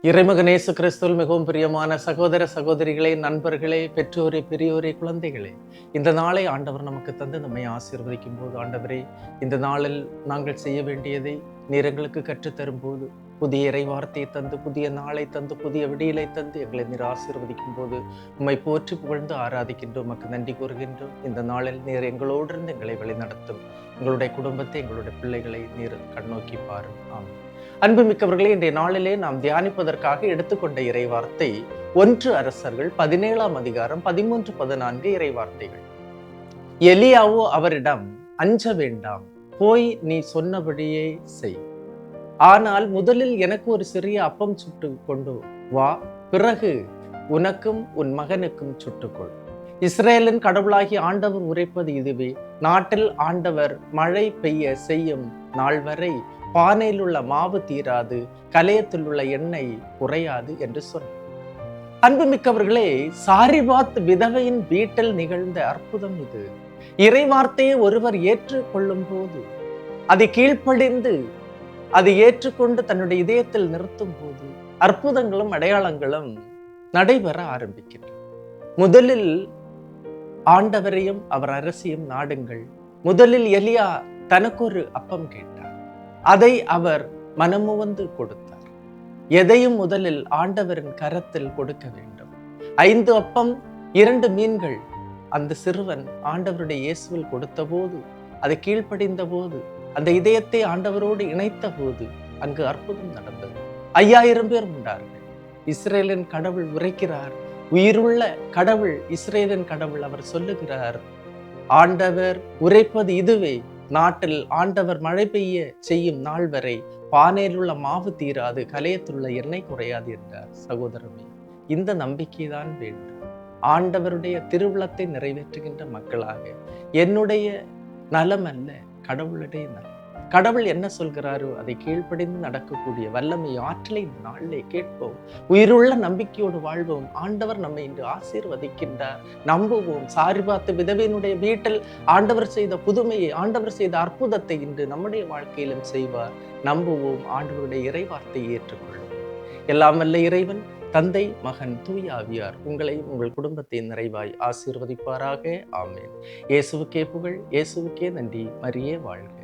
இறைமகன் இயேசு கிறிஸ்துவில் மிகவும் பிரியமான சகோதர சகோதரிகளே, நண்பர்களே, பெற்றோரே, பெரியோரே, குழந்தைகளே, இந்த நாளை ஆண்டவர் நமக்கு தந்து நம்மை ஆசீர்வதிக்கும் போது, ஆண்டவரே, இந்த நாளில் நாங்கள் செய்ய வேண்டியதை நீர் எங்களுக்கு கற்றுத்தரும் போது, புதிய இறை வார்த்தையை தந்து, புதிய நாளை தந்து, புதிய விடியலை தந்து எங்களை நீர் ஆசீர்வதிக்கும் போது உம்மை போற்றி புகழ்ந்து ஆராதிக்கின்றோம், உமக்கு நன்றி கூறுகின்றோம். இந்த நாளில் நீர் எங்களோடு இருந்து எங்களை வழிநடத்தும். எங்களுடைய குடும்பத்தை, எங்களுடைய பிள்ளைகளை நீர் கண்ணோக்கி பாரும். ஆமாம். அன்புமிக்கவர்களே, இன்றைய நாளிலே நாம் தியானிப்பதற்காக எடுத்துக்கொண்ட இறைவார்த்தை 1 அரசர்கள் 17ஆம் அதிகாரம் 13, 14 இறைவார்த்தைகள். எலியாவோ அவரிடம், அஞ்ச வேண்டாம், போய் நீ சொன்னபடியே செய். ஆனால் முதலில் எனக்கு ஒரு சிறிய அப்பம் சுட்டு கொண்டு வா, பிறகு உனக்கும் உன் மகனுக்கும் சுட்டுக்கொள். இஸ்ரேலின் கடவுளாகி ஆண்டவர் உரைப்பது இதுவே: நாட்டில் ஆண்டவர் மழை பெய்ய செய்யும் நாள் வரை பானையில் உள்ள மாவு தீராது, கலையத்தில் உள்ள எண்ணெய் குறையாது என்று சொன்னார். அன்புமிக்கவர்களே, சாரிபாத் விதவையின் வீட்டில் நிகழ்ந்த அற்புதம் இது. இறைவார்த்தையை ஒருவர் ஏற்றுக்கொள்ளும் போது, அதை கீழ்ப்படிந்து அதை ஏற்றுக்கொண்டு தன்னுடைய இதயத்தில் நிறுத்தும் போது அற்புதங்களும் அடையாளங்களும் நடைபெற ஆரம்பிக்கின்றன. முதலில் ஆண்டவரையும் அவர் அரசியும் நாடுங்கள். முதலில் எலியா தனக்கு ஒரு அப்பம் கேட்டார். அதை அவர் மனமுவந்து கொடுத்தார். எதையும் முதலில் ஆண்டவரின் கரத்தில் கொடுக்க வேண்டும். 5 அப்பம் 2 மீன்கள் அந்த சிறுவன் ஆண்டவருடைய இயேசுவில் கொடுத்த போது, அதை கீழ்ப்படிந்த போது, அந்த இதயத்தை ஆண்டவரோடு இணைத்த போது அங்கு அற்புதம் நடந்தது. 5000 பேர் உண்டார்கள். இஸ்ரேலின் கடவுள் உரைக்கிறார், உயிருள்ள கடவுள், இஸ்ரேலின் கடவுள். அவர் சொல்லுகிறார், ஆண்டவர் உரைப்பது இதுவே: நாட்டில் ஆண்டவர் மழை பெய்ய செய்யும் நாள் வரை பானையில் உள்ள மாவு தீராது, கலையத்தில் உள்ள எண்ணெய் குறையாது என்றார். சகோதரமே, இந்த நம்பிக்கைதான் வேண்டும். ஆண்டவருடைய திருவுளத்தை நிறைவேற்றுகின்ற மக்களாக, என்னுடைய நலம் அல்ல, கடவுளுடைய நலம். கடவுள் என்ன சொல்கிறாரோ அதை கீழ்ப்படிந்து நடக்கக்கூடிய வல்லமை, ஆற்றலை இந்த நாளிலே கேட்போம். உயிருள்ள நம்பிக்கையோடு வாழ்வோம். ஆண்டவர் நம்மை இன்று ஆசீர்வதிக்கின்றார். நம்புவோம். சாரிபாத் விதவையினுடைய வீட்டில் ஆண்டவர் செய்த புதுமையை, ஆண்டவர் செய்த அற்புதத்தை இன்று நம்முடைய வாழ்க்கையிலும் செய்வார். நம்புவோம். ஆண்டவருடைய இறைவார்த்தையை ஏற்றுக்கொள்வோம். எல்லாம் வல்ல இறைவன், தந்தை, மகன், தூய ஆவியார் உங்களையும் உங்கள் குடும்பத்தை நிறைவாய் ஆசீர்வதிப்பாராக. ஆமென். இயேசுவுக்கே புகழ், இயேசுவுக்கே நன்றி. மரியே வாழ்க.